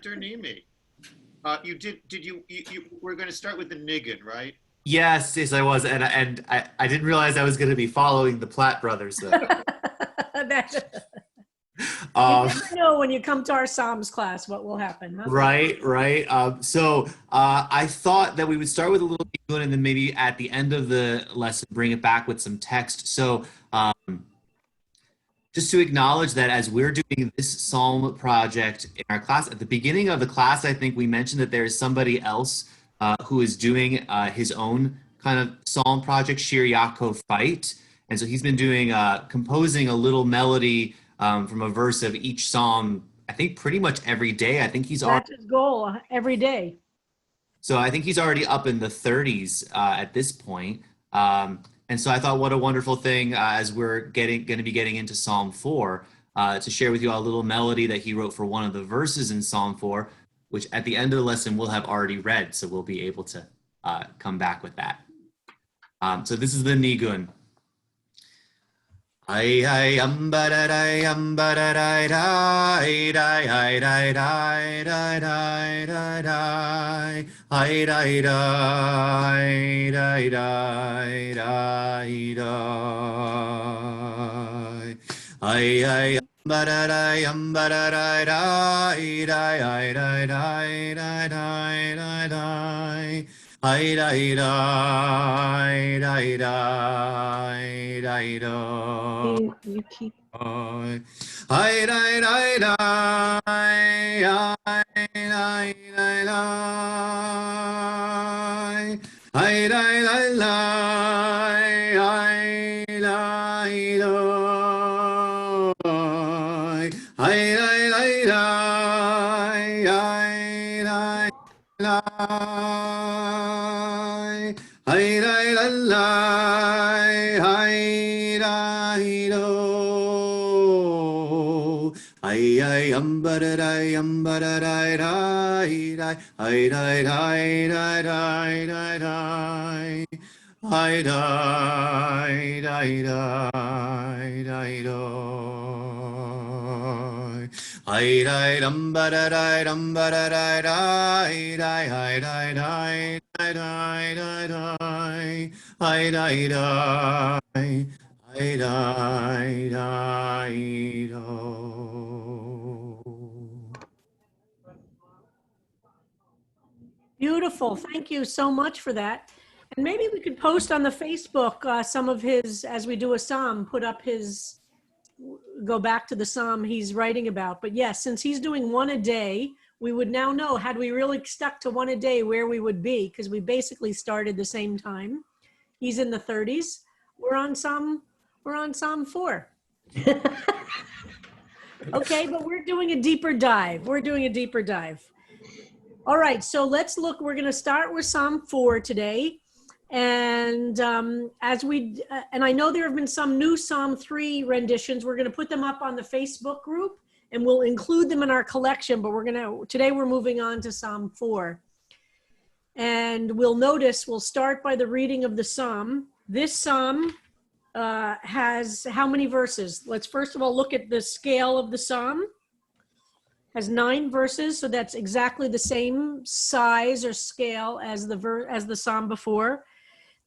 Dr. Nimi. We're going to start with the niggin, right? Yes, yes, I was, and I didn't realize I was going to be following the Platt brothers. That- you Um, never know when you come to our Psalms class what will happen. Huh? right, right. I thought that we would start with a little good, and then maybe at the end of the lesson bring it back with some text. Just to acknowledge that as we're doing this Psalm project in our class, at the beginning of the class, I think we mentioned that there is somebody else who is doing his own kind of Psalm project, Shir Yaakov Fight. And so he's been doing, composing a little melody from a verse of each Psalm, I think pretty much every day. That's his goal every day. So I think he's already up in the 30s at this point. And so I thought, what a wonderful thing as we're going to be getting into Psalm 4 to share with you all a little melody that he wrote for one of the verses in Psalm 4, which at the end of the lesson we'll have already read, so we'll be able to come back with that. So this is the Nigun. Ay ay ambararai ambararai dai dai dai dai dai dai dai dai dai ay dai dai dai dai dai dai ay ay ambararai dai dai dai dai dai dai dai dai dai Hi dai dai dai dai dai dai. You keep. Hi dai dai dai dai dai dai dai. Hi dai dai dai dai dai dai. Hi dai dai dai dai dai dai. Hi dai dai dai hi dai do. Hi hi ambararai ambararai dai dai hi dai dai dai dai dai dai. Hi dai dai dai dai do. Hi dai dum ba da dai dum ba da dai dai dai hi dai dai dai dai dai dai hi dai dai hi dai dai do. Beautiful. Thank you so much for that. And maybe we could post on the Facebook some of his, as we do a psalm, put up his, go back to the psalm he's writing about. But yes, since he's doing one a day, we would now know, had we really stuck to one a day, where we would be, because we basically started the same time. He's in the 30s. We're on Psalm 4. Okay, but we're doing a deeper dive. All right, so let's look. We're going to start with Psalm 4 today. And and I know there have been some new Psalm 3 renditions. We're going to put them up on the Facebook group and we'll include them in our collection. But today we're moving on to Psalm 4. And we'll start by the reading of the Psalm. This Psalm has how many verses? Let's first of all look at the scale of the Psalm. Has 9 verses, so that's exactly the same size or scale as the Psalm before.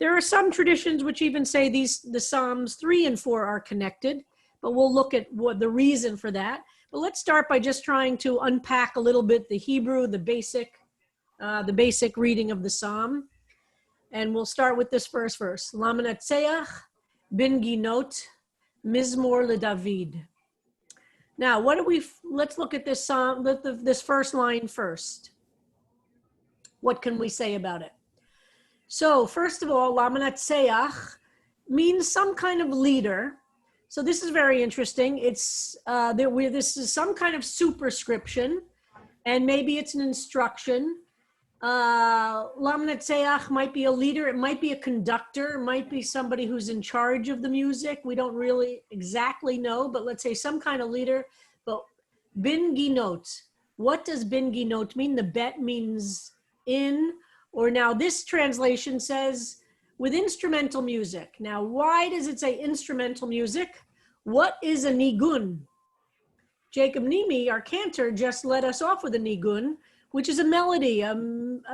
There are some traditions which even say the Psalms 3 and 4 are connected, but we'll look at what the reason for that. But let's start by just trying to unpack a little bit the Hebrew, the basic reading of the Psalm. And we'll start with this first verse. Lamanatseach bin Ginot Mizmor LeDavid. Now, let's look at this psalm, this first line first. What can we say about it? So, first of all, Lamanatseach means some kind of leader. So this is very interesting. It's this is some kind of superscription, and maybe it's an instruction. Lamanatseach might be a leader. It might be a conductor. It might be somebody who's in charge of the music. We don't really exactly know, but let's say some kind of leader. But bin ginot, what does bin ginot mean? The bet means in, or now this translation says with instrumental music. Now, why does it say instrumental music? What is a nigun? Jacob Nimi, our cantor, just let us off with a nigun, which is a melody, a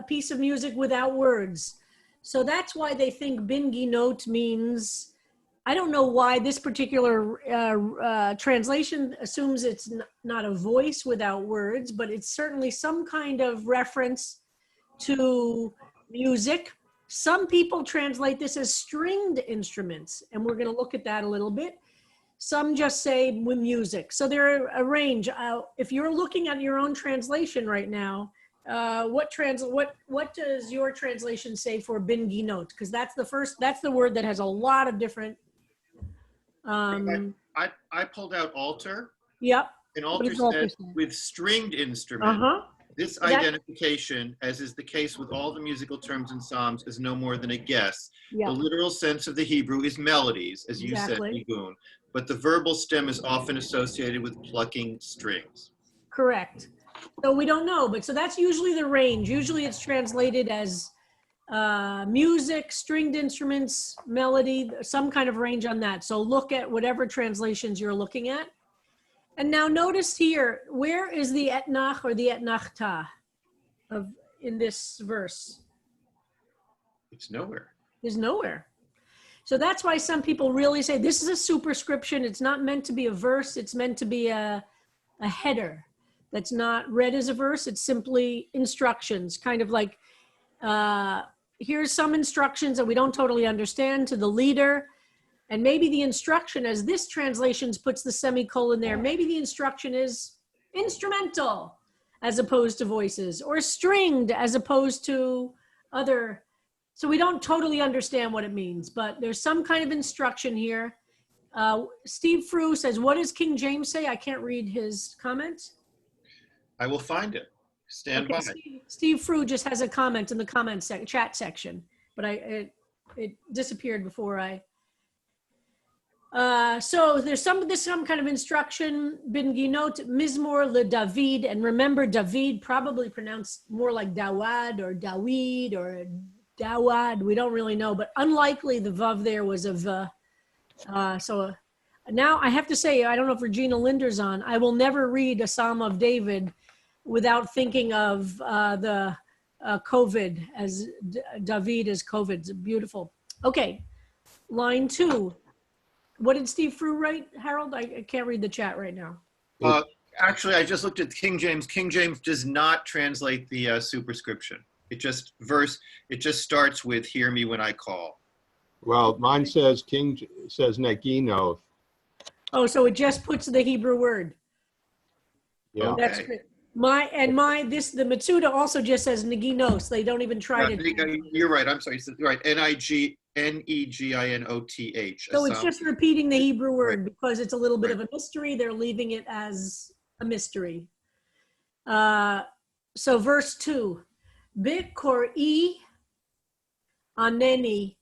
piece of music without words. So that's why they think bin ginot means, I don't know why this particular translation assumes it's not a voice without words, but it's certainly some kind of reference to music. Some people translate this as stringed instruments, and we're going to look at that a little bit. Some just say with music. So there are a range. If you're looking at your own translation right now, what does your translation say for bin ginot? Because that's the word that has a lot of different. I pulled out altar. Yep. And altar says with stringed instrument. This identification, as is the case with all the musical terms in Psalms, is no more than a guess. The literal sense of the Hebrew is melodies, as you said, nigun. But the verbal stem is often associated with plucking strings. Correct. So we don't know, but so that's usually the range. Usually it's translated as music, stringed instruments, melody, some kind of range on that. So look at whatever translations you're looking at. And now notice here, where is the etnach or the etnachta in this verse? It's nowhere. There's nowhere. So that's why some people really say this is a superscription. It's not meant to be a verse. It's meant to be a header that's not read as a verse. It's simply instructions, kind of like, here's some instructions that we don't totally understand to the leader. And maybe the instruction, as this translation puts the semicolon there, maybe the instruction is instrumental as opposed to voices, or stringed as opposed to other. So we don't totally understand what it means, but there's some kind of instruction here. Steve Frew says, what does King James say? I can't read his comment. I will find it. Stand by. Steve Frew just has a comment in the chat section, but it disappeared before I. So there's some kind of instruction, bin ginot mizmor le David, and remember David probably pronounced more like Dawad or Dawid or Dawad. We don't really know, but unlikely the vav there was a v. So now I have to say, I don't know if Regina Linder's on. I will never read a Psalm of David without thinking of the COVID as David as COVID. It's beautiful. Okay, line 2. What did Steve Frew write, Harold? I can't read the chat right now. Actually, I just looked at King James. King James does not translate the superscription. It just starts with "Hear me when I call." Well, mine says negino. Oh, so it just puts the Hebrew word. Yeah, Okay. That's good. The Matsuda also just says neginos. They don't even try to. You're right. I'm sorry. Right. Neginot. So it's just repeating the Hebrew word because it's a little bit of a mystery. They're leaving it as a mystery. So verse 2, Bikor'i aneni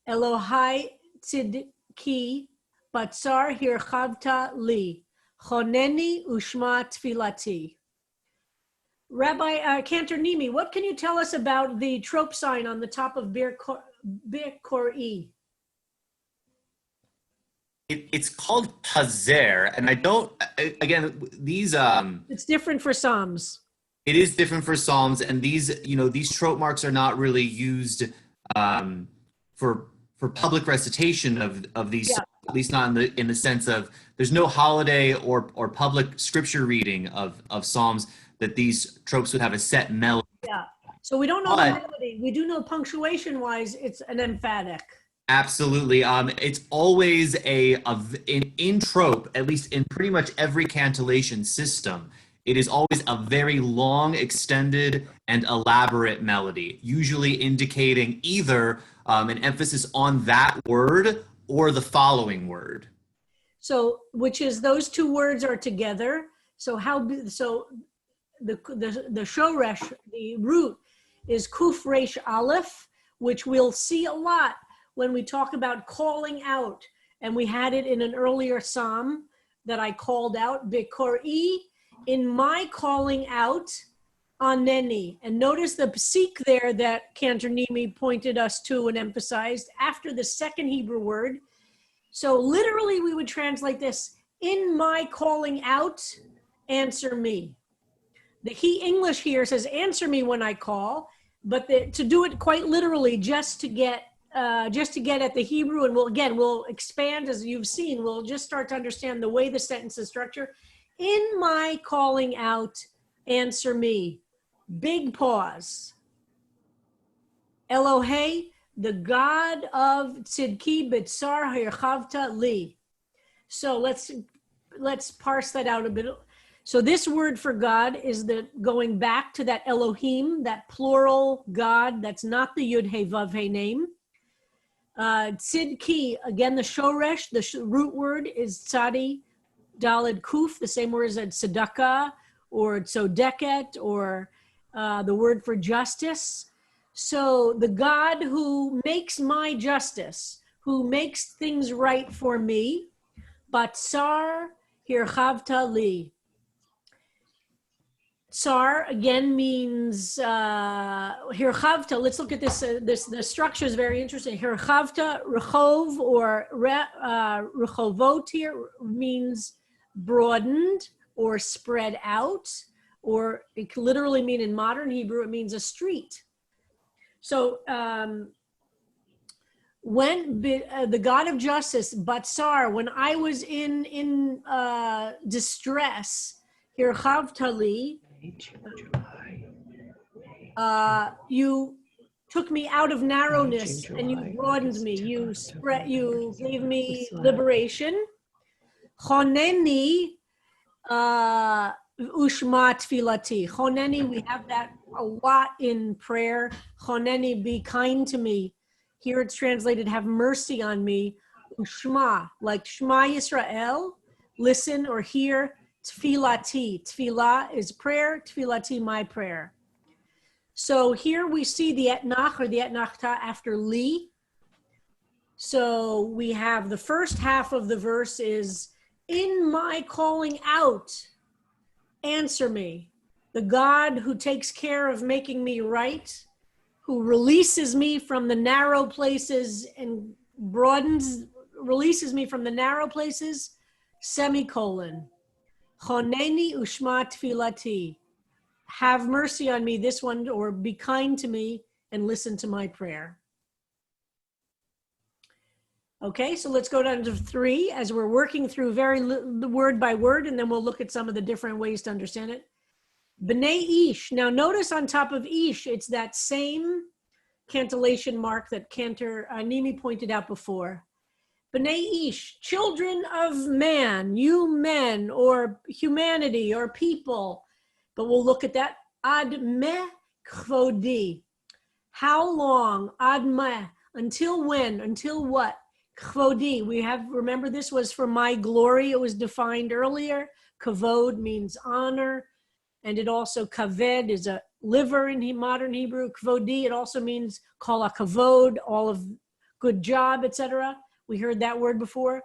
Elohai tzidki batzar hirchavta li choneni ushma tfilati. Rabbi Cantor Nimi, what can you tell us about the trope sign on the top of Bikor'i? It's called Pazer, and I don't. Again, these. It's different for Psalms. It is different for Psalms, and these trope marks are not really used for public recitation of these. Yeah. At least not in the sense of there's no holiday or public scripture reading of Psalms that these tropes would have a set melody. Yeah. So we don't know the melody. We do know punctuation-wise, it's an emphatic. Absolutely. It's always in trope, at least in pretty much every cantillation system. It is always a very long, extended, and elaborate melody, usually indicating either an emphasis on that word or the following word. So, which is those two words are together. So the shoresh, the root, is kuf resh aleph, which we'll see a lot when we talk about calling out. And we had it in an earlier psalm that I called out, Bikor'i, in my calling out, aneni. And notice the psik there that Cantor Nimi pointed us to and emphasized after the second Hebrew word. So literally we would translate this, in my calling out, answer me. The English here says, answer me when I call, but to do it quite literally, just to get at the Hebrew, and we'll expand as you've seen, we'll just start to understand the way the sentence is structured. In my calling out, answer me. Big pause. Elohei, the God of Tzidki Bitsar Hirchavta Li. So let's parse that out a bit. So this word for God is going back to that Elohim, that plural God. That's not the Yud He Vav He name. Tzidki, again, the shoresh, the root word is tzadi, dalid kuf, the same word as tzedakah or tzodeket, or the word for justice. So the God who makes my justice, who makes things right for me, batsar hirchavta li. Tsar again means hirchavta. Let's look at this. The structure is very interesting. Hirchavta, rechov, or rechovot here means broadened or spread out, or it can literally mean in modern Hebrew it means a street. So when the God of justice, Batsar, when I was in distress, hirchavta li. You took me out of narrowness and you broadened me. You gave me liberation. Choneni ushma tfilati. Choneni, we have that a lot in prayer. Choneni, be kind to me. Here it's translated, have mercy on me. Ushma, like Shema Yisrael, listen or hear. Tfilati. Tfilah is prayer. Tfilati, my prayer. So here we see the etnach or the etnachta after li. So we have the first half of the verse is, in my calling out, answer me. The God who takes care of making me right, who releases me from the narrow places and releases me from the narrow places, semicolon. Choneni ushma tfilati. Have mercy on me, this one, or be kind to me and listen to my prayer. Okay, so let's go down to 3 as we're working through word by word, and then we'll look at some of the different ways to understand it. B'nai Ish. Now notice on top of Ish, it's that same cantillation mark that Cantor Nimi pointed out before. B'nai Ish, children of man, you men, or humanity, or people. But we'll look at that. Ad me kvodi. How long? Ad me. Until when? Until what? Kvodi. Remember this was for my glory. It was defined earlier. Kavod means honor. And it also, kaved is a liver in modern Hebrew. Kvodi, it also means kol kavod, all of good job, etc. We heard that word before.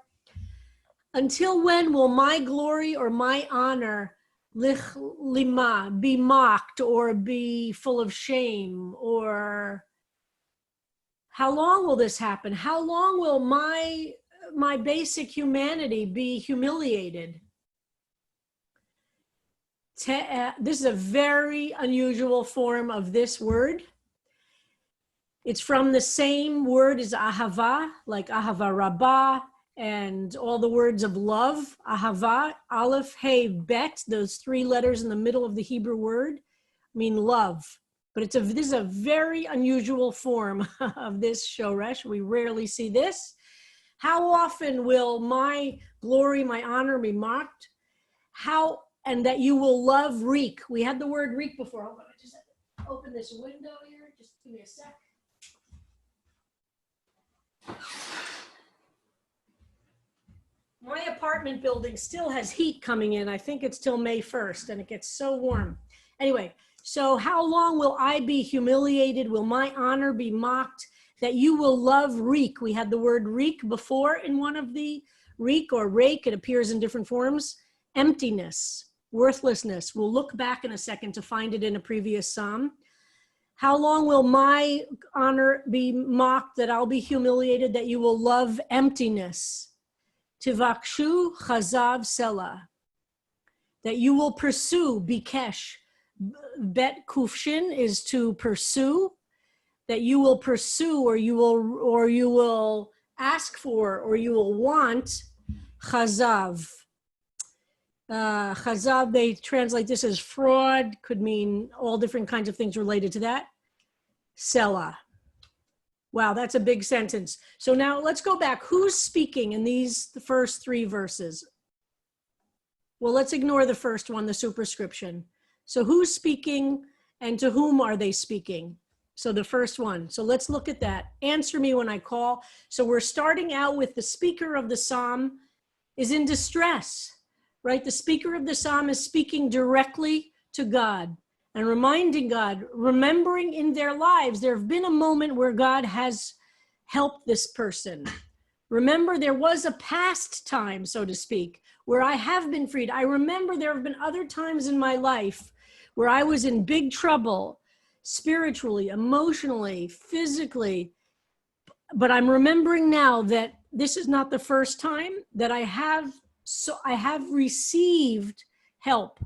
Until when will my glory or my honor lima, be mocked or be full of shame? Or how long will this happen? How long will my basic humanity be humiliated? This is a very unusual form of this word. It's from the same word as ahava, like ahava rabbah, and all the words of love, ahava, aleph, hey, bet, those 3 letters in the middle of the Hebrew word mean love. But this is a very unusual form of this shoresh. We rarely see this. How often will my glory, my honor be mocked? And that you will love reek. We had the word reek before. Hold on, I just have to open this window here. Just give me a sec. My apartment building still has heat coming in. I think it's till May 1st, and it gets so warm. Anyway, so how long will I be humiliated? Will my honor be mocked? That you will love reek. We had the word reek before in one of the reek or rake. It appears in different forms. Emptiness, worthlessness. We'll look back in a second to find it in a previous psalm. How long will my honor be mocked? That I'll be humiliated? That you will love emptiness. Tivakshu chazav selah. that you will pursue, bikesh. Bet kufshin is to pursue, that you will pursue, or you will ask for, or you will want, chazav. Chazav, they translate this as fraud, could mean all different kinds of things related to that. Selah. Wow, that's a big sentence. So now let's go back. Who's speaking in the first 3 verses? Well, let's ignore the first one, the superscription. So who's speaking and to whom are they speaking? So the first one. So let's look at that. Answer me when I call. So we're starting out with the speaker of the psalm is in distress, right? The speaker of the psalm is speaking directly to God and reminding God, remembering in their lives, there have been a moment where God has helped this person. Remember, there was a past time, so to speak, where I have been freed. I remember there have been other times in my life where I was in big trouble, spiritually, emotionally, physically. But I'm remembering now that this is not the first time that I have received help.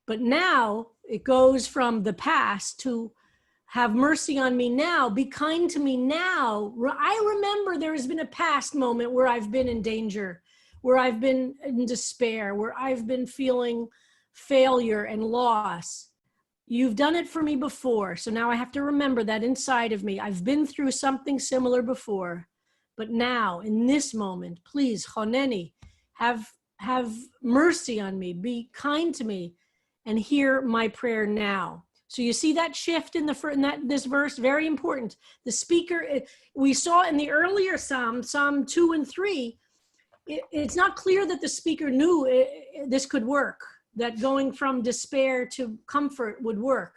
But now it goes from the past to have mercy on me now, be kind to me now. I remember there has been a past moment where I've been in danger, where I've been in despair, where I've been feeling failure and loss. You've done it for me before. So now I have to remember that inside of me. I've been through something similar before. But now, in this moment, please, Choneni, have mercy on me, be kind to me, and hear my prayer now. So you see that shift in this verse, very important. The speaker, we saw in the earlier Psalm 2 and 3, it's not clear that the speaker knew this could work, that going from despair to comfort would work.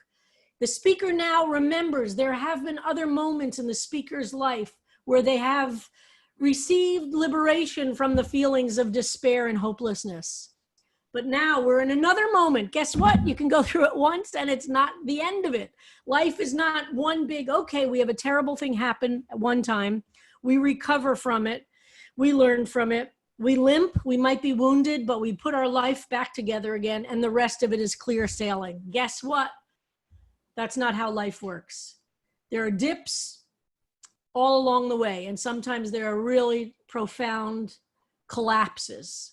The speaker now remembers there have been other moments in the speaker's life where they have received liberation from the feelings of despair and hopelessness. But now we're in another moment. Guess what? You can go through it once and it's not the end of it. Life is not one big, okay, we have a terrible thing happen at one time. We recover from it. We learn from it. We limp, we might be wounded, but we put our life back together again and the rest of it is clear sailing. Guess what? That's not how life works. There are dips all along the way, and sometimes there are really profound collapses.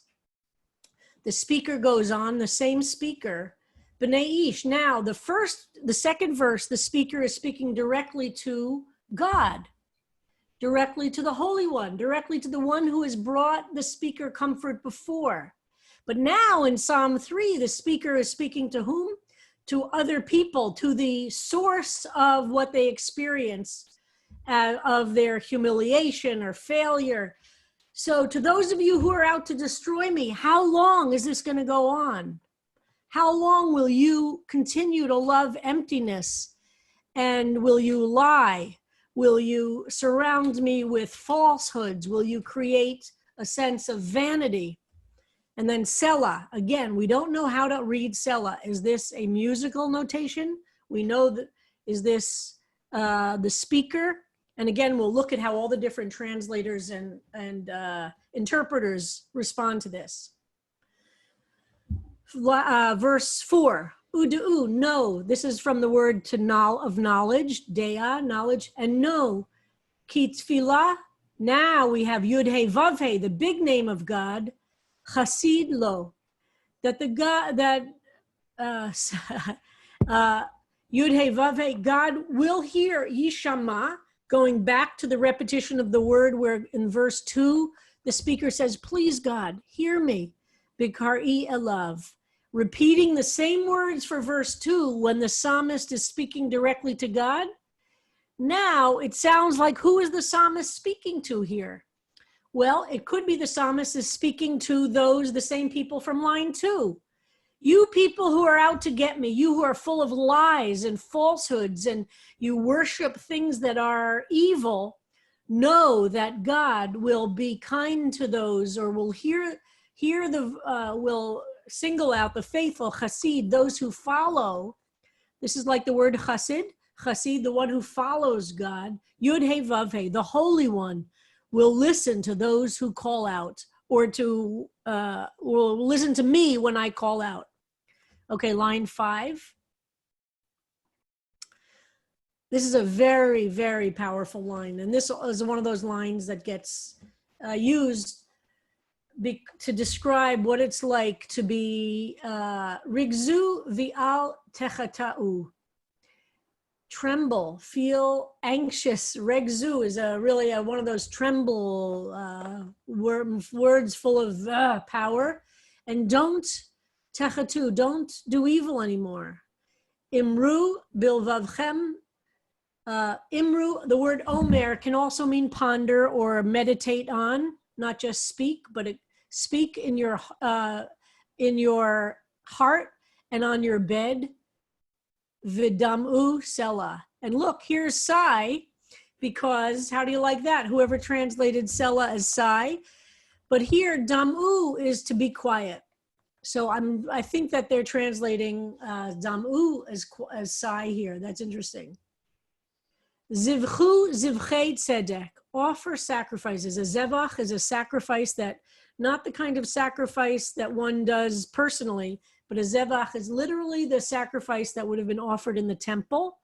The speaker goes on, the same speaker, B'nai Ish. Now, the second verse, the speaker is speaking directly to God, directly to the Holy One, directly to the one who has brought the speaker comfort before. But now in Psalm 3, the speaker is speaking to whom? To other people, to the source of what they experience, of their humiliation or failure. So to those of you who are out to destroy me, how long is this going to go on? How long will you continue to love emptiness? And will you lie? Will you surround me with falsehoods? Will you create a sense of vanity? And then Selah, again, we don't know how to read Selah. Is this a musical notation? We know that, is this the speaker? And again, we'll look at how all the different translators and interpreters respond to this. Verse 4, Udu'u, know. This is from the word of knowledge, dea, knowledge, and know. Ki tfilah, now we have Yud-He Vav-He, the big name of God, Chasid lo, that the God, that Yud-He Vav-He, God will hear, Yishama, going back to the repetition of the word where in verse 2, the speaker says, please God, hear me, Bikari elav. Repeating the same words for verse 2 when the psalmist is speaking directly to God. Now it sounds like, who is the psalmist speaking to here? Well, it could be the psalmist is speaking to the same people from line 2. You people who are out to get me, you who are full of lies and falsehoods and you worship things that are evil, know that God will be kind to those, or will will single out the faithful, chassid, those who follow. This is like the word chassid, the one who follows God. Yud-He Vav-He, the Holy One, will listen to those who call out or to will listen to me when I call out. Okay, line 5. This is a very, very powerful line. And this is one of those lines that gets used to describe what it's like to be rigzu vi'al techata'u. Tremble, feel anxious. Regzu is really one of those tremble words full of power. And don't techatu, don't do evil anymore. Imru bilvavchem. Imru, the word omer can also mean ponder or meditate on, not just speak, but speak in your heart and on your bed. Vidamu Sela. And look, here's Sai, because how do you like that? Whoever translated Sela as Sai. But here, Damu is to be quiet. So I think that they're translating Damu as Sai here. That's interesting. Zivchu Zivchei Tzedek. Offer sacrifices. A zevach is a sacrifice that, not the kind of sacrifice that one does personally, but a zevach is literally the sacrifice that would have been offered in the temple.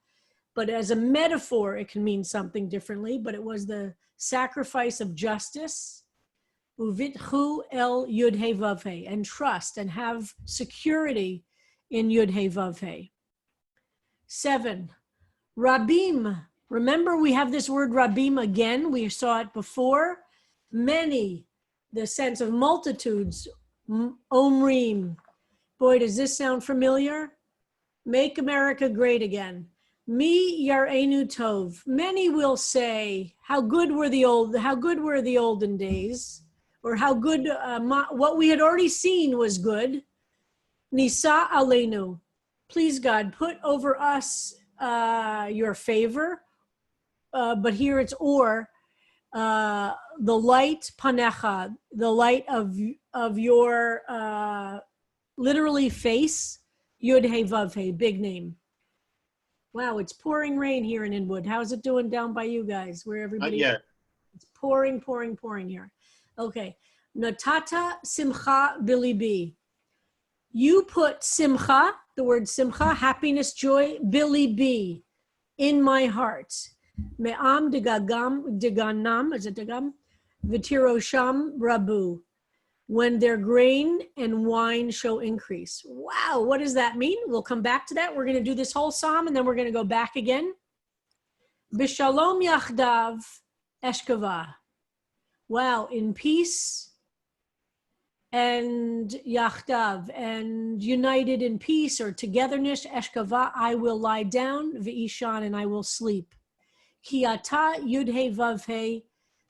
But as a metaphor, it can mean something differently, but it was the sacrifice of justice. Uvitchu el yud he vav he, and trust and have security in yud he vav he. 7, rabim. Remember, we have this word rabim again. We saw it before. Many, the sense of multitudes, omrim. Boy, does this sound familiar? Make America great again. Mi yar'enu tov. Many will say, how good were the olden days, or how good, what we had already seen was good. Nisa aleinu. Please, God, put over us your favor. But here it's or, the light panecha, the light of your literally face, Yud He Vav He, big name. Wow, it's pouring rain here in Inwood. How's it doing down by you guys? Where everybody? Not yet. It's pouring here. Okay. Natata simcha bilibi. You put simcha, the word simcha, happiness, joy, bilibi, in my heart. Me'am deganam, is it degam? V'tirosham rabu. When their grain and wine show increase. Wow, what does that mean? We'll come back to that. We're going to do this whole psalm and then we're going to go back again. Bishalom yachdav eshkava. Wow, in peace and yachdav, and united in peace or togetherness, eshkava, I will lie down, v'ishan, and I will sleep. Ki ata yud he vav he,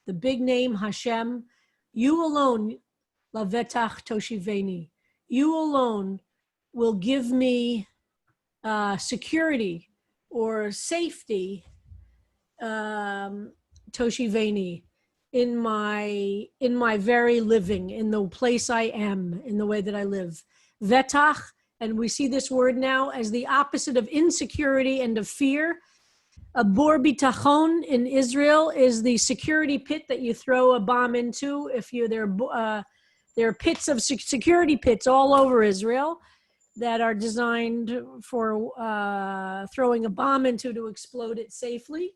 the big name Hashem, you alone, lavetach toshiveni, you alone will give me security or safety, toshiveni, in my very living, in the place I am, in the way that I live. Vetach, and we see this word now as the opposite of insecurity and of fear. A bor bitachon in Israel is the security pit that you throw a bomb into. There are pits of security pits all over Israel that are designed for throwing a bomb into to explode it safely.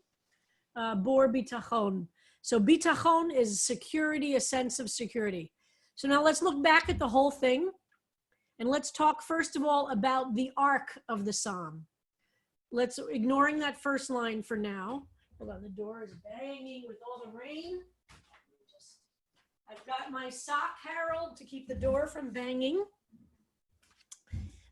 Bor bitachon. So bitachon is security, a sense of security. So now let's look back at the whole thing, and let's talk first of all about the arc of the psalm. Let's, ignoring that first line for now. Hold on, the door is banging with all the rain. I've got my sock, Harold, to keep the door from banging.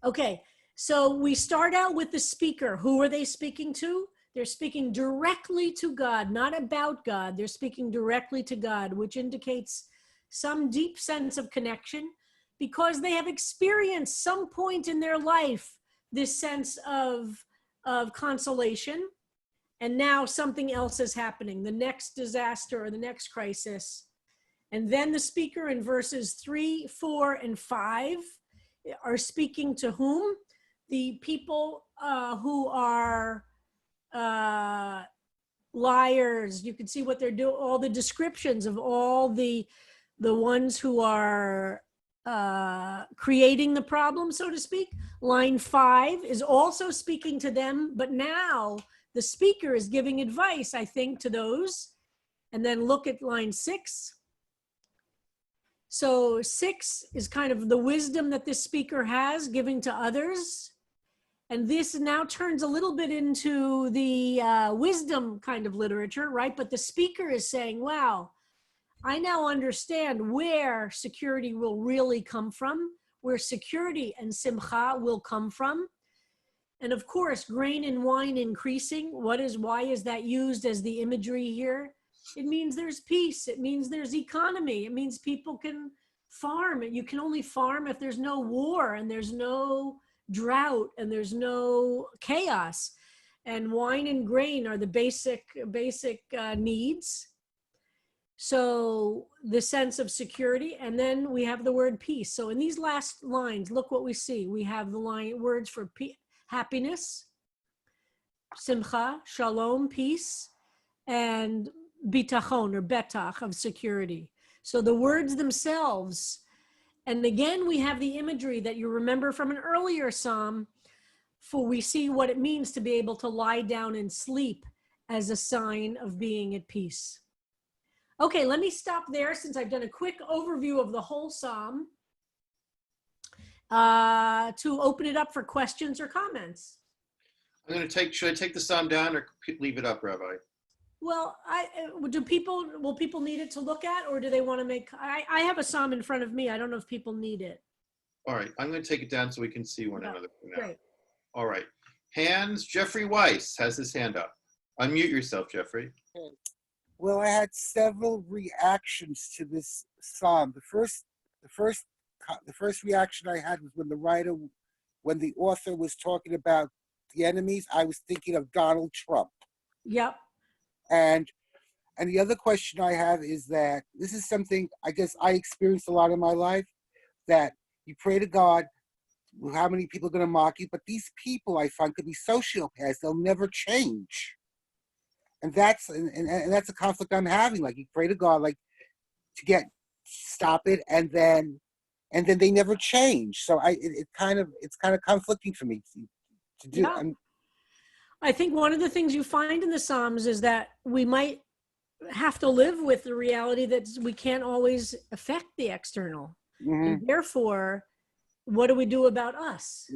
Okay, so we start out with the speaker. Who are they speaking to? They're speaking directly to God, not about God. They're speaking directly to God, which indicates some deep sense of connection because they have experienced some point in their life this sense of consolation, and now something else is happening, the next disaster or the next crisis. And then the speaker in verses 3, 4, and 5 are speaking to whom? The people who are liars. You can see what they're doing, all the descriptions of all the the ones who are creating the problem, so to speak. Line 5 is also speaking to them, but now the speaker is giving advice, I think, to those. And then look at line 6. So 6 is kind of the wisdom that this speaker has giving to others. And this now turns a little bit into the wisdom kind of literature, right? But the speaker is saying, wow, I now understand where security will really come from, where security and simcha will come from. And of course, grain and wine increasing. Why is that used as the imagery here? It means there's peace. It means there's economy. It means people can farm. You can only farm if there's no war and there's no drought and there's no chaos. And wine and grain are the basic needs. So the sense of security, and then we have the word peace. So in these last lines, look what we see. We have the words for happiness, simcha, shalom, peace, and bitachon or betach of security. So the words themselves, and again, we have the imagery that you remember from an earlier psalm, for we see what it means to be able to lie down and sleep as a sign of being at peace. Okay, let me stop there since I've done a quick overview of the whole psalm to open it up for questions or comments. Should I take the psalm down or leave it up, Rabbi? Well, will people need it to look at, or do they want to make, I have a psalm in front of me. I don't know if people need it. All right, I'm going to take it down so we can see one another for now. Great. All right, Jeffrey Weiss has his hand up. Unmute yourself, Jeffrey. Okay. Well, I had several reactions to this psalm. The first reaction I had was when the author was talking about the enemies, I was thinking of Donald Trump. Yep. And the other question I have is that this is something I guess I experienced a lot in my life, that you pray to God, how many people are going to mock you, but these people I find could be sociopaths. They'll never change. And that's a conflict I'm having. Like, you pray to God, like, to stop it, and then they never change. So it's kind of conflicting for me to do. Yeah. I think one of the things you find in the Psalms is that we might have to live with the reality that we can't always affect the external. Mm-hmm. And therefore, what do we do about us?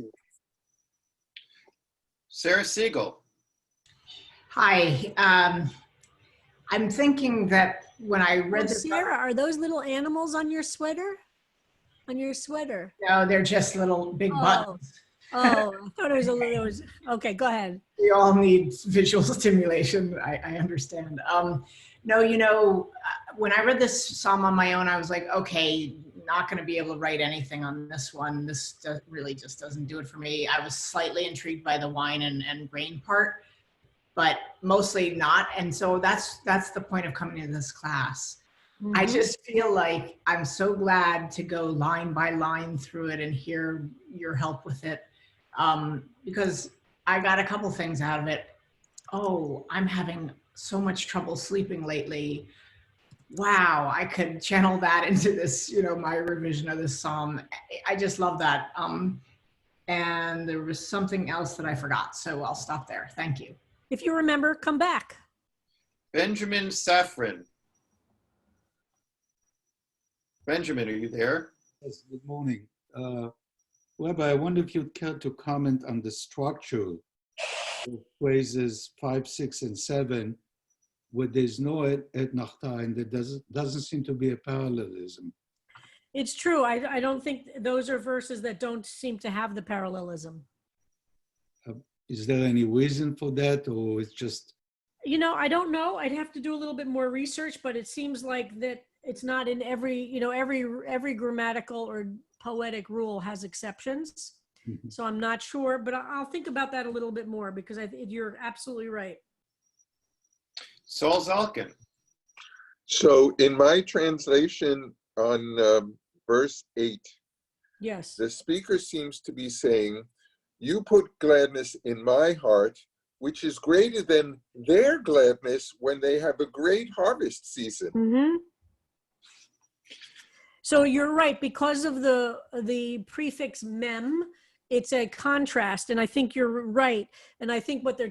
Sarah Siegel. Hi. I'm thinking that when I read this. Sarah, are those little animals on your sweater? On your sweater? No, they're just little big buttons. Oh, I thought it was okay, go ahead. We all need visual stimulation. I understand. No, when I read this psalm on my own, I was like, okay, not going to be able to write anything on this one. This really just doesn't do it for me. I was slightly intrigued by the wine and grain part, but mostly not. And so that's the point of coming to this class. Mm-hmm. I just feel like I'm so glad to go line by line through it and hear your help with it. Because I got a couple things out of it. Oh, I'm having so much trouble sleeping lately. Wow, I could channel that into this, my revision of this psalm. I just love that. And there was something else that I forgot, so I'll stop there. Thank you. If you remember, come back. Benjamin Safran. Benjamin, are you there? Yes, good morning. Rabbi, I wonder if you'd care to comment on the structure of phrases 5, 6, and 7, where there's no et nachta, and there doesn't seem to be a parallelism. It's true. I don't think those are verses that don't seem to have the parallelism. Is there any reason for that, or it's just? I don't know. I'd have to do a little bit more research, but it seems like that it's not in every grammatical or poetic rule has exceptions. Mm-hmm. So I'm not sure, but I'll think about that a little bit more, because you're absolutely right. Saul Zalkin. So in my translation on verse 8, yes, the speaker seems to be saying, you put gladness in my heart, which is greater than their gladness when they have a great harvest season. Mm-hmm. So you're right, because of the prefix mem, it's a contrast, and I think you're right. And I think what they're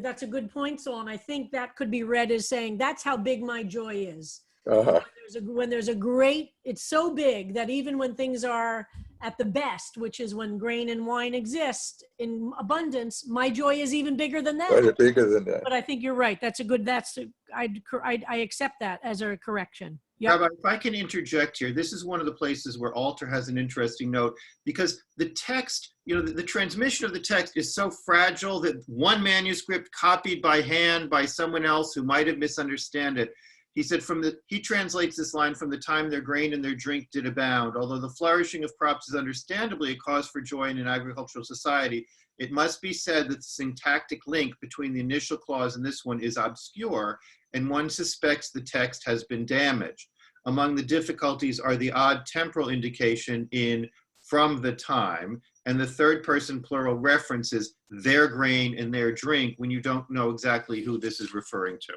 that's a good point, Saul, and I think that could be read as saying, that's how big my joy is. Uh-huh. When there's a great, it's so big that even when things are at the best, which is when grain and wine exist in abundance, my joy is even bigger than that. Right, bigger than that. But I think you're right. I accept that as a correction. Yep. Rabbi, if I can interject here, this is one of the places where Alter has an interesting note, because the text, the transmission of the text is so fragile that one manuscript copied by hand by someone else who might have misunderstood it. He said, he translates this line, from the time their grain and their drink did abound. Although the flourishing of crops is understandably a cause for joy in an agricultural society, it must be said that the syntactic link between the initial clause and this one is obscure, and one suspects the text has been damaged. Among the difficulties are the odd temporal indication in from the time, and the third person plural references their grain and their drink when you don't know exactly who this is referring to.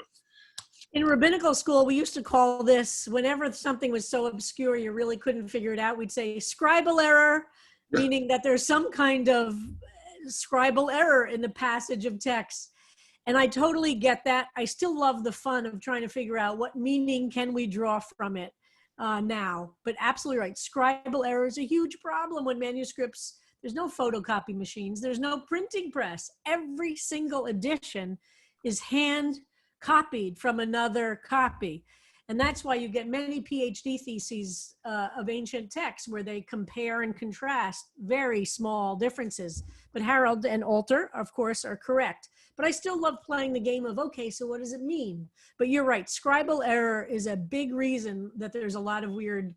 In rabbinical school, we used to call this, whenever something was so obscure you really couldn't figure it out, we'd say scribal error, meaning that there's some kind of scribal error in the passage of text. And I totally get that. I still love the fun of trying to figure out what meaning can we draw from it now. But absolutely right. Scribal error is a huge problem when manuscripts, there's no photocopy machines, there's no printing press. Every single edition is hand copied from another copy. And that's why you get many PhD theses of ancient texts where they compare and contrast very small differences. But Harold and Alter, of course, are correct. But I still love playing the game of, okay, so what does it mean? But you're right, scribal error is a big reason that there's a lot of weird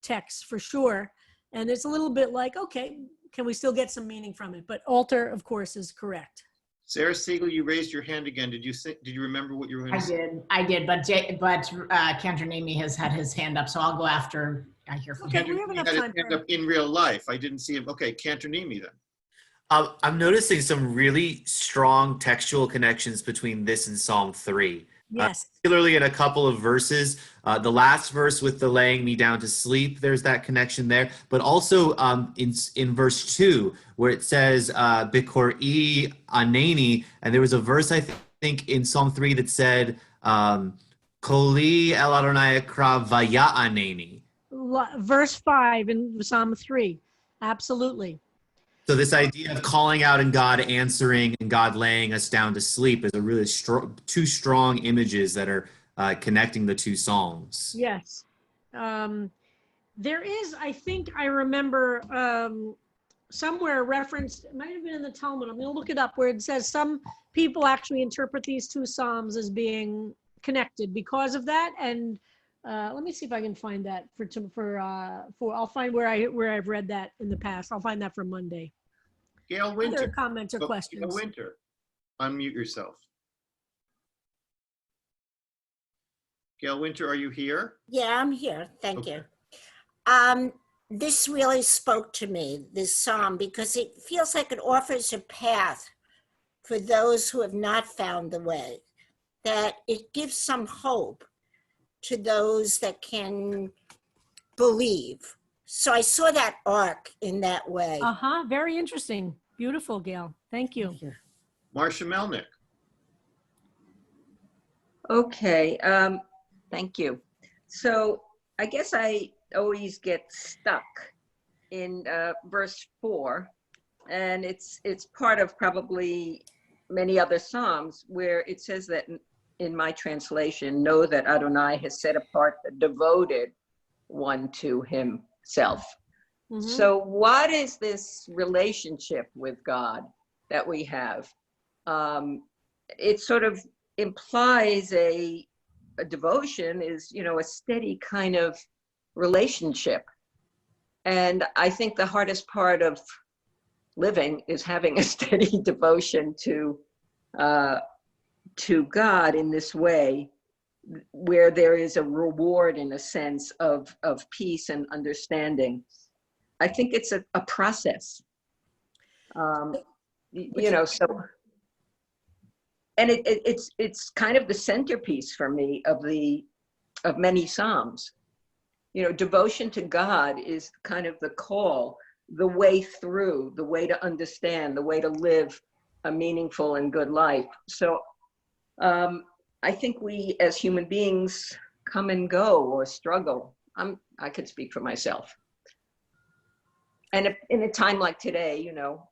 texts for sure. And it's a little bit like, okay, can we still get some meaning from it? But Alter, of course, is correct. Sarah Siegel, you raised your hand again. Did you remember what you were going to say? I did, but Kandranimi has had his hand up, so I'll go after I hear from him. We have enough had time his hand up in real life. I didn't see him. Okay, Kandranimi then. I'm noticing some really strong textual connections between this and Psalm 3. Yes. Particularly in a couple of verses. The last verse with the laying me down to sleep, there's that connection there. But also in verse 2, where it says, Bikori aneni, and there was a verse, I think, in Psalm 3 that said, Koli el Adonai ekra vaya aneni. Verse 5 in Psalm 3. Absolutely. So this idea of calling out and God answering and God laying us down to sleep is a really two strong images that are connecting the two psalms. Yes. There is, I think I remember somewhere referenced, it might have been in the Talmud, I'm going to look it up, where it says some people actually interpret these two psalms as being connected because of that. And let me see if I can find that I'll find where I've read that in the past. I'll find that for Monday. Gail Winter. Other comments or questions? Gail Winter, unmute yourself. Gail Winter, are you here? Yeah, I'm here. Thank you. This really spoke to me, this psalm, because it feels like it offers a path for those who have not found the way, that it gives some hope to those that can believe. So I saw that arc in that way. Very interesting. Beautiful, Gail. Thank you. Marcia Melnick. Okay, thank you. So I guess I always get stuck in verse 4, and it's part of probably many other Psalms where it says that in my translation, know that Adonai has set apart the devoted one to himself. Mm-hmm. So what is this relationship with God that we have? It sort of implies a devotion is, a steady kind of relationship. And I think the hardest part of living is having a steady devotion to God in this way, where there is a reward in a sense of peace and understanding. I think it's a process, so, and it's kind of the centerpiece for me of many Psalms. you know, devotion to God is kind of the call, the way through, the way to understand, the way to live a meaningful and good life. So I think we as human beings come and go or struggle. I could speak for myself. And in a time like today, you know,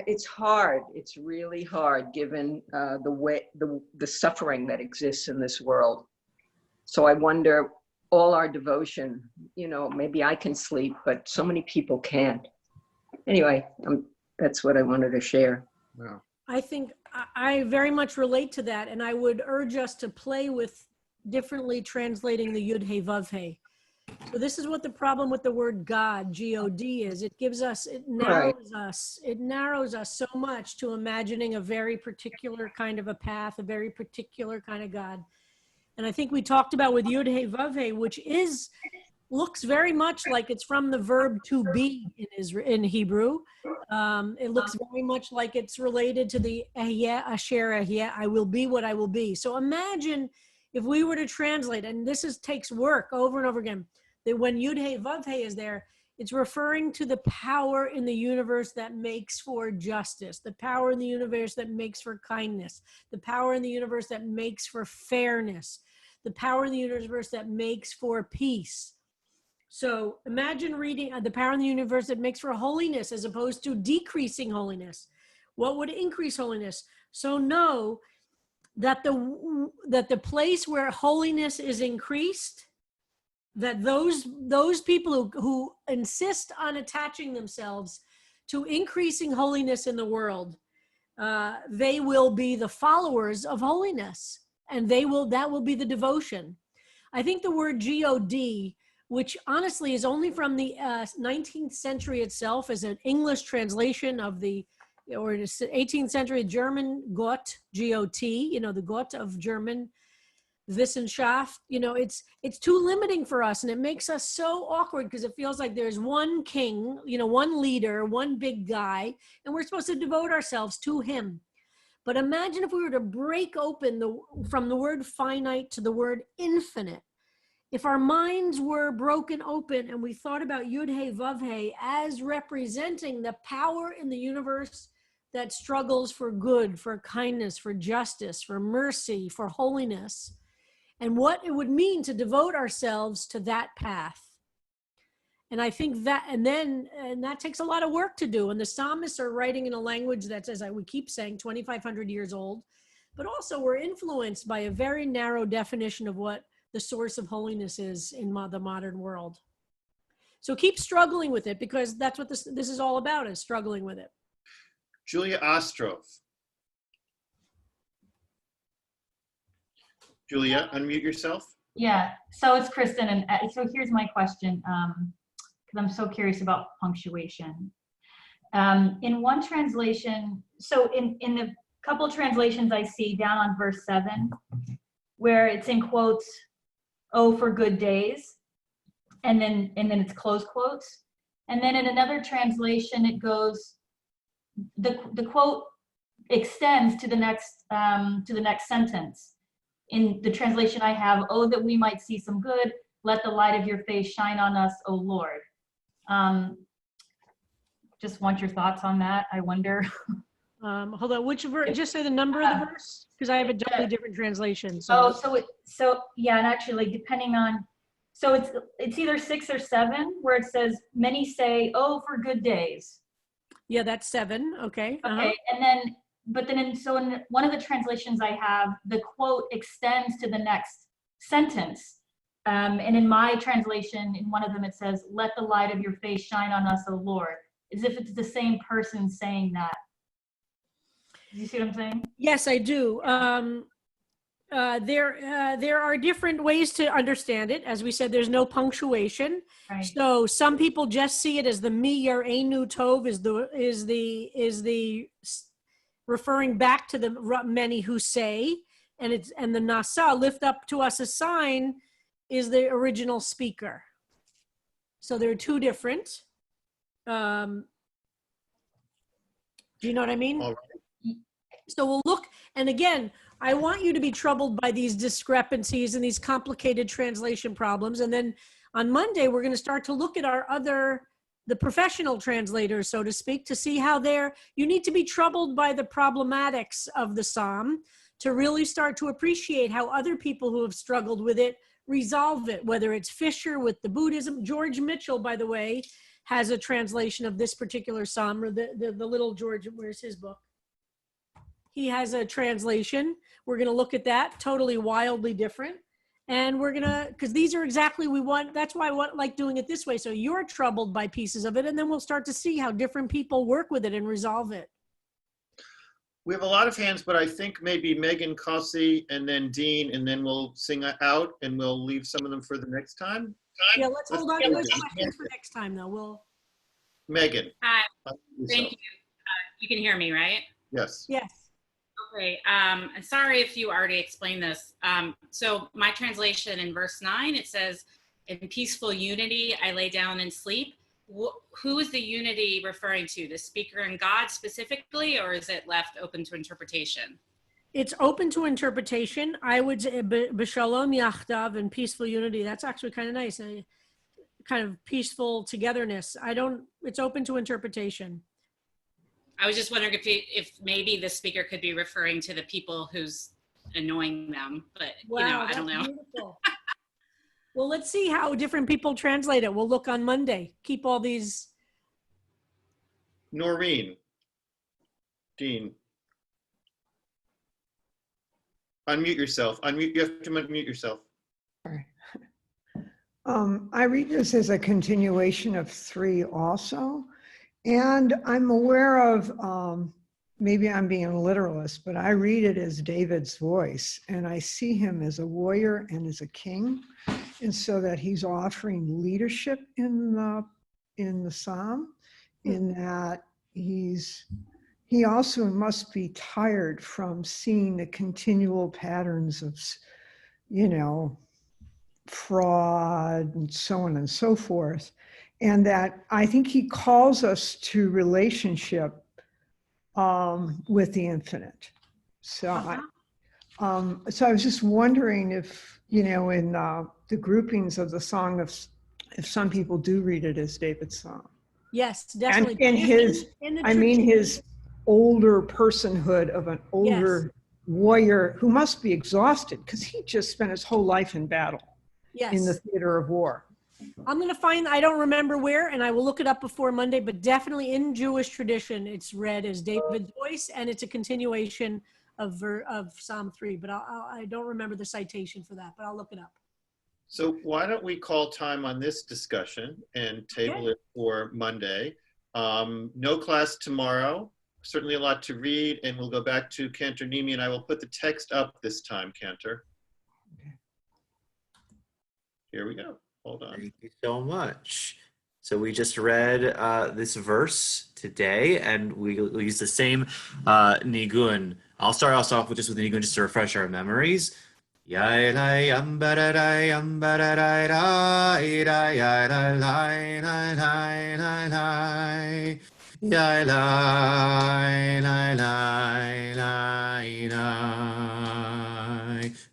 it's hard. It's really hard given the suffering that exists in this world. So I wonder, all our devotion, you know, maybe I can sleep, but so many people can't. Anyway, that's what I wanted to share. Wow. I think I very much relate to that, and I would urge us to play with differently translating the Yud He Vav He. So this is what the problem with the word God, G-O-D, is. It gives us, it narrows us so much to imagining a very particular kind of a path, a very particular kind of God. And I think we talked about with Yud He Vav He, which looks very much like it's from the verb to be in Hebrew. It looks very much like it's related to the Ehyeh Asher Ehyeh, I will be what I will be. So imagine if we were to translate, and this takes work over and over again, that when Yud He Vav He is there, it's referring to the power in the universe that makes for justice, the power in the universe that makes for kindness, the power in the universe that makes for fairness, the power in the universe that makes for peace. So imagine reading the power in the universe that makes for holiness as opposed to decreasing holiness. What would increase holiness? So know that the place where holiness is increased, that those people who insist on attaching themselves to increasing holiness in the world, they will be the followers of holiness, and that will be the devotion. I think the word G-O-D, which honestly is only from the 19th century itself, as an English translation of or 18th century German Gott, G-O-T, you know, the Gott of German, Wissenschaft, you know, it's too limiting for us, and it makes us so awkward because it feels like there's one king, you know, one leader, one big guy, and we're supposed to devote ourselves to him. But imagine if we were to break open from the word finite to the word infinite. If our minds were broken open and we thought about Yud He Vav He as representing the power in the universe that struggles for good, for kindness, for justice, for mercy, for holiness, and what it would mean to devote ourselves to that path. And I think that, and that takes a lot of work to do. And the psalmists are writing in a language that's, as we keep saying, 2,500 years old, but also we're influenced by a very narrow definition of what the source of holiness is in the modern world. So keep struggling with it, because that's what this is all about, is struggling with it. Julia Ostrov. Julia, unmute yourself. Yeah, so it's Kristen, and so here's my question, because I'm so curious about punctuation. In one translation, so in the couple translations I see down on verse 7, where it's in quotes, "Oh, for good days," and then it's close quotes. And then in another translation, it goes, the quote extends to the next sentence. In the translation I have, "Oh, that we might see some good, let the light of your face shine on us, O Lord." Just want your thoughts on that, I wonder. Hold on, which verse? Just say the number of the verse, because I have a totally different translation. So. So yeah, and actually, depending on, so it's either 6 or 7, where it says, "Many say, oh, for good days." Yeah, that's 7. Okay. Okay, and then, but then in one of the translations I have, the quote extends to the next sentence. And in my translation, in one of them, it says, "Let the light of your face shine on us, O Lord," as if it's the same person saying that. Do you see what I'm saying? Yes, I do. There are different ways to understand it. As we said, there's no punctuation. Right. So some people just see it as the mi yareinu tov is the referring back to the many who say, and the nasa, lift up to us a sign, is the original speaker. So there are two different. Do you know what I mean? All right. So we'll look, and again, I want you to be troubled by these discrepancies and these complicated translation problems. And then on Monday, we're going to start to look at the professional translators, so to speak, to see how you need to be troubled by the problematics of the Psalm to really start to appreciate how other people who have struggled with it resolve it, whether it's Fisher with the Buddhism. George Mitchell, by the way, has a translation of this particular Psalm, or the little George, where's his book? He has a translation. We're going to look at that, totally wildly different. And we're going to, because these are exactly that's why I like doing it this way. So you're troubled by pieces of it, and then we'll start to see how different people work with it and resolve it. We have a lot of hands, but I think maybe Megan, Kossi, and then Dean, and then we'll sing out, and we'll leave some of them for the next time. Yeah, let's hold on to those questions for next time, though. Megan. Hi, thank you. You can hear me, right? Yes. Yes. Okay, sorry if you already explained this. So my translation in verse 9, it says, in peaceful unity, I lay down and sleep. Who is the unity referring to? The speaker and God specifically, or is it left open to interpretation? It's open to interpretation. I would say b'shalom yachdav and peaceful unity. That's actually kind of nice. Kind of peaceful togetherness. It's open to interpretation. I was just wondering if maybe the speaker could be referring to the people who's annoying them, but wow, I don't know. Beautiful. Well, let's see how different people translate it. We'll look on Monday. Keep all these. Noreen. Dean. Unmute yourself. You have to unmute yourself. Sorry. I read this as a continuation of 3 also. And I'm aware of, maybe I'm being a literalist, but I read it as David's voice. And I see him as a warrior and as a king. And so that he's offering leadership in the Psalm, in that he also must be tired from seeing the continual patterns of, fraud and so on and so forth. And that I think he calls us to relationship with the infinite. So, so I was just wondering if, in the groupings of the song, if some people do read it as David's song. Yes, definitely. And his older personhood of an older warrior who must be exhausted because he just spent his whole life in battle in the theater of war. I'm going to find, I don't remember where, and I will look it up before Monday, but definitely in Jewish tradition, it's read as David's voice, and it's a continuation of Psalm 3, but I don't remember the citation for that, but I'll look it up. So why don't we call time on this discussion and table it for Monday. No class tomorrow, certainly a lot to read, and we'll go back to Cantor Nimi, and I will put the text up this time, Cantor. Here we go. Hold on. Thank you so much. So we just read this verse today, and we'll use the same nigun. I'll start off with the nigun just to refresh our memories.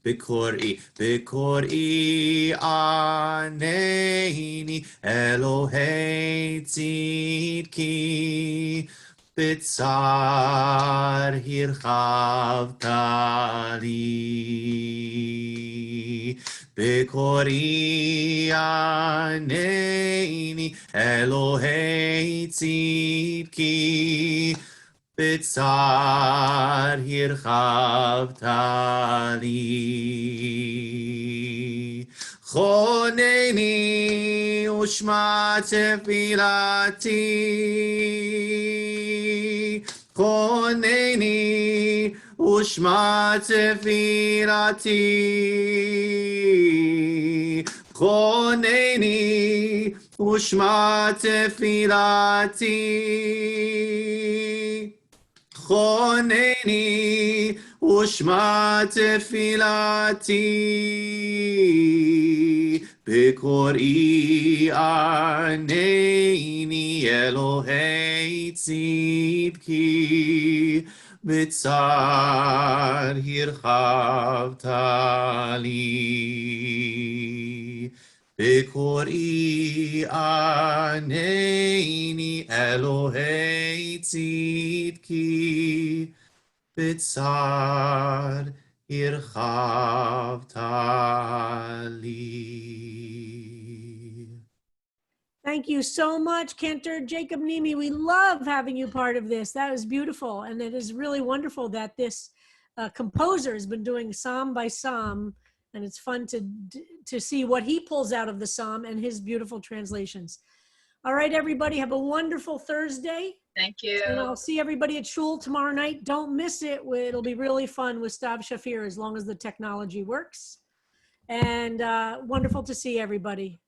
B'kor'i aneni Elohei tzidki b'tzar hirchavta li. B'kor'i aneni Elohei tzidki b'tzar hirchavta li. Choneni ushma tefilati. Choneni ushma tefilati. Choneni ushma tefilati. Choneni ushma tefilati בקוראי ענני אלוהי צדקי, בצר הרחבת לי. בקוראי ענני אלוהי צדקי, בצר הרחבת לי. Thank you so much, Cantor Jacob Nimi. We love having you part of this. That was beautiful. And it is really wonderful that this composer has been doing psalm by psalm. And it's fun to see what he pulls out of the psalm and his beautiful translations. All right, everybody, have a wonderful Thursday. Thank you. And I'll see everybody at Shul tomorrow night. Don't miss it. It'll be really fun with Stav Shafir as long as the technology works. And wonderful to see everybody.